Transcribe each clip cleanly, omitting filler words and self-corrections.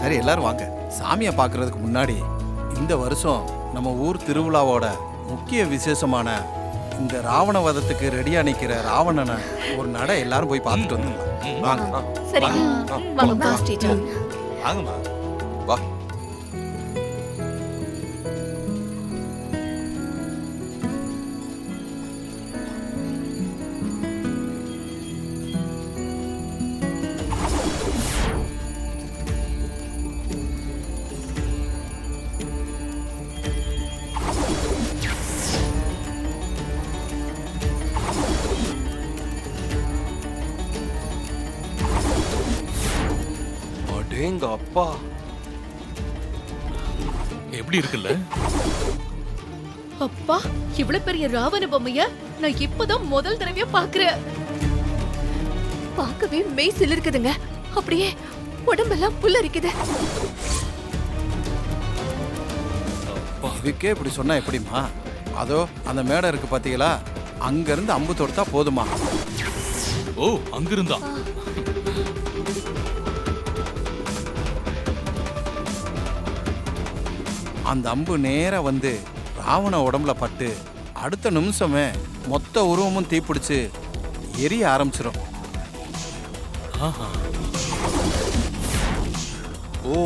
சரி எல்லாரும் வாங்க. சாமியை பார்க்கறதுக்கு முன்னாடி இந்த வருஷம் நம்ம ஊர் திருவிழாவோட முக்கிய விசேஷமான இந்த ராவண வதத்துக்கு ரெடியா நிக்கிற ராவணனை ஒரு நட எல்லாரும் போய் பார்த்துட்டு வந்துடலாம். வாங்க. சரி வாங்க டீச்சர். வாங்கம்மா. வா. எங்க அப்பா எப்படி இருக்குல்ல? அப்பா இவ்வளவு பெரிய ராவண பொம்மைய நான் இப்பதான் முதல் தடவையா பாக்குறேன். பார்க்கவே மெய் சிலிர்க்குதுங்க. அப்படியே உடம்பெல்லாம் புல்லரிக்குது. இதுக்கே இப்படி சொன்னா எப்படிமா? அதோ அந்த மேடை இருக்கு பாத்தீங்களா, அங்க இருந்து அம்பு தொடுத்தா போதுமா? ஓ அங்கிருந்தா? அந்த அம்பு நேரா வந்து ராவண உடம்புல பட்டு அடுத்த நிமிஷமே மொத்த உருவமும் தீப்பிடிச்சு எரிய ஆரம்பிச்சிடும். ஆஹா. ஓ,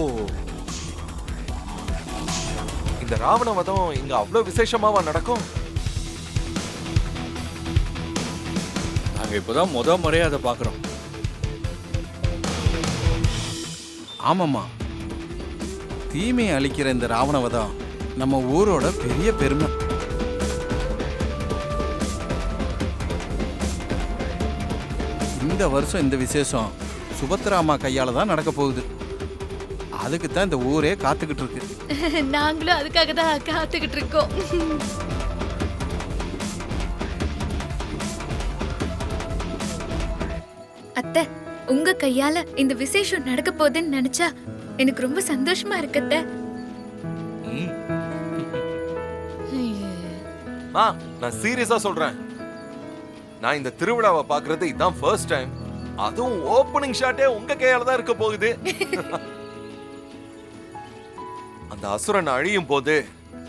இந்த ராவண வதம் இங்க அவ்வளவு விசேஷமாவா நடக்கும்? நாங்க இப்பதான் முறையா அதை பாக்குறோம். ஆமாம்மா, தீமையை அழிக்கிற இந்த ராவணவதம் நம்ம ஊரோட பெரிய பெருமை. இந்த வருஷம் இந்த விசேஷம் சுபத்ரா அம்மா கையால தான் நடக்க போகுது. அதுக்கு தான் இந்த ஊரே காத்துக்கிட்டு இருக்கு. நாங்களும் அதுக்காக தான் காத்துக்கிட்டு இருக்கோம். அத்தை, உங்க கையால இந்த விசேஷம் நடக்க போகுதுன்னு நினைச்சா எனக்கு ரொம்ப சந்தோஷமா இருக்கத்த. நான் சீரியஸா சொல்றேன். நான் இந்த திருவிழாவை பாக்குறது இதான் ஃபர்ஸ்ட் டைம். அதுவும் ஓப்பனிங் ஷாட்டே உங்க கையால தான் இருக்க போகுது. அந்த அசுரன் அழியும் போது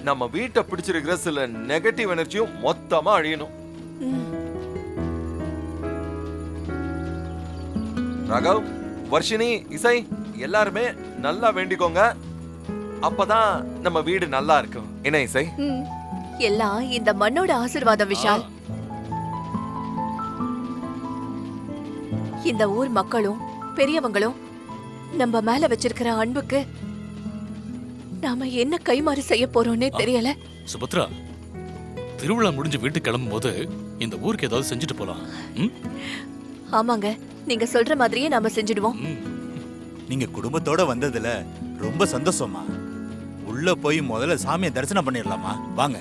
நம்ம வீட்டை பிடிச்சிருக்கிற சில நெகட்டிவ் எனர்ஜியும் மொத்தமா அழியணும். ராகவ், வர்ஷினி, இசை எல்லாருமே நல்லா வேண்டிக்கோங்க. அப்பதான் நம்ம வீடு நல்லா இருக்கும். என்ன இசை? எல்லாம் இந்த மண்ணோட ஆசீர்வாதம் விஷால். இந்த ஊர் மக்களும் பெரியவங்களும் நம்ம மேல வச்சிருக்கிற அன்புக்கு நாம என்ன கைமாறு செய்ய போறோம்னே தெரியல. சுபத்ரா, திருவிழா முடிஞ்சு வீட்டுக்கு கிளம்பும் போது இந்த ஊருக்கு ஏதாவது செஞ்சுட்டு போலாம். ஆமாங்க, நீங்க சொல்ற மாதிரியே நாம செஞ்சிடுவோம். நீங்க குடும்பத்தோட வந்ததுல ரொம்ப சந்தோஷமா. உள்ள போய் முதல்ல சாமியை தரிசனம் பண்ணிடலாமா? வாங்க.